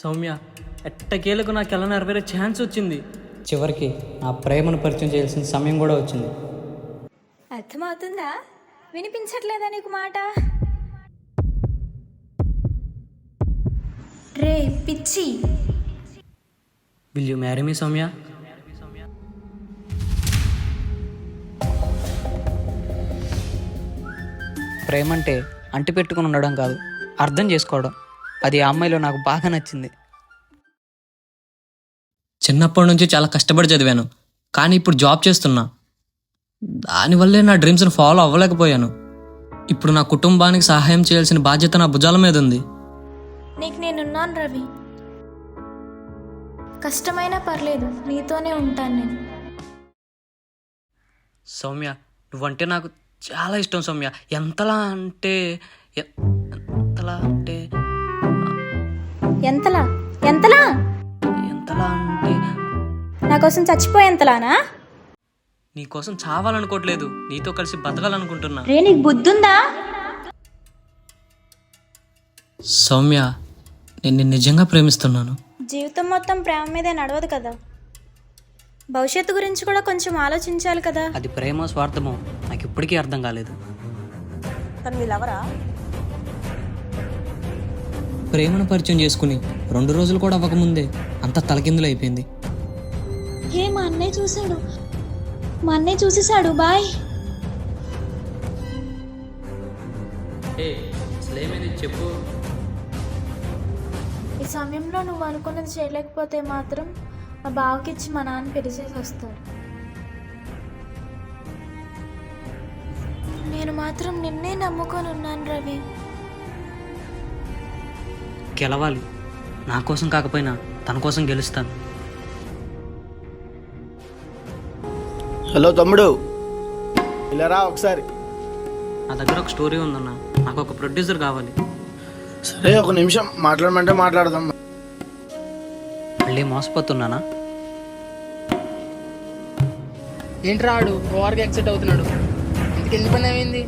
సౌమ్య, ఎట్టకేలకు నాకు ఎలా నెరవేరే ఛాన్స్ వచ్చింది. చివరికి నా ప్రేమను పరిచయం చేయాల్సిన సమయం కూడా వచ్చింది. అర్థమవుతుందా? వినిపించట్లేదా నీకు మాట? రే పిచ్చి, will you marry me Soumya? ప్రేమ అంటే అంటి పెట్టుకుని ఉండడం కాదు, అర్థం చేసుకోవడం. అది ఆ అమ్మాయిలో నాకు బాగా నచ్చింది. చిన్నప్పటి నుంచి చాలా కష్టపడి చదివాను, కానీ ఇప్పుడు జాబ్ చేస్తున్నా. దానివల్లే నా డ్రీమ్స్ని ఫాలో అవ్వలేకపోయాను. ఇప్పుడు నా కుటుంబానికి సహాయం చేయాల్సిన బాధ్యత నా భుజాల మీద ఉంది. నీకు నేనున్నాను రవి. కష్టమైనా పర్లేదు, నీతోనే ఉంటాను నేను. సౌమ్య, నువ్వంటే నాకు చాలా ఇష్టం సౌమ్య. ఎంతలా అంటే ఎంతలా అంటే ఎంతలా ఎంతలా ఎంతలా అంటే నా కోసం చచ్చిపోయేంతలానా? నీకోసం చావాలనుకోవట్లేదు, నీతో కలిసి బతకాలనుకుంటున్నా. రే నీకు బుద్ధుందా? సౌమ్య, నేను నిన్ను నిజంగా ప్రేమిస్తున్నాను. జీవితం మొత్తం ప్రేమ మీదే నడవదు కదా. భవిష్యత్తు గురించి కూడా కొంచెం ఆలోచించాలి కదా. అది ప్రేమ స్వార్థమో నాకు ఇప్పటికీ అర్థం కాలేదు. ప్రేమను పరిచయం చేసుకుని 2 రోజులు కూడా అవ్వకముందే అంత తలకిందులు అయిపోయింది. హే, మా అన్నయ్య చూశాడు, మా అన్నయ్య చూసేశాడు. బాయ్. చెప్పు. ఈ సమయంలో నువ్వు అనుకున్నది చేయలేకపోతే మాత్రం మా బావకిచ్చి మా నాన్న పెళ్లి చేసి వస్తాడు. నేను మాత్రం నిన్నే నమ్ముకొని ఉన్నాను రవి. గెలవాలి, నా కోసం కాకపోయినా తన కోసం గెలుస్తాను. హలో తమ్ముడు, ఇలా రా ఒకసారి. నా దగ్గర ఒక స్టోరీ ఉందన్న, నాకు ఒక ప్రొడ్యూసర్ కావాలి. సరే, ఒక నిమిషం మాట్లాడమంటే మాట్లాడదాం. మళ్ళీ మోసపోతున్నానా? ఏంట్రా ఆడు ఓవర్గా ఎక్సైట్ అవుతున్నాడు? ఇంతకు ఎందుకు పని ఏమైంది?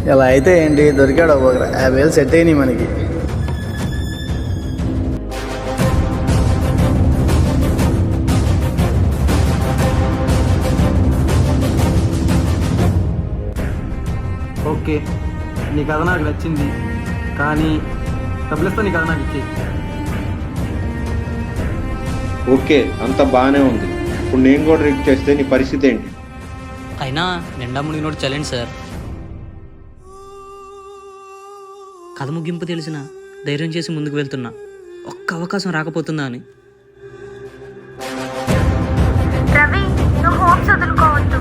ఇలా అయితే ఏంటి, దొరికాడు ఒక 50,000 సెట్ అయినాయి మనకి. ఓకే, నీ కథ నాకు నచ్చింది, కానీ డబ్బులిస్తా, నీ కథ నాకు ఇచ్చేయి. ఓకే, అంత బాగానే ఉంది. ఇప్పుడు నేను కూడా రిక్ చేస్తే నీ పరిస్థితి ఏంటి? అయినా నిండా మునిగినోడు చలేండి సార్. కథ ముగింపు తెలిసిన ధైర్యం చేసి ముందుకు వెళ్తున్నా. ఒక్క అవకాశం రాకపోతుందా అని. రవి, నువ్వు హోప్స్ వదులుకోవద్దు.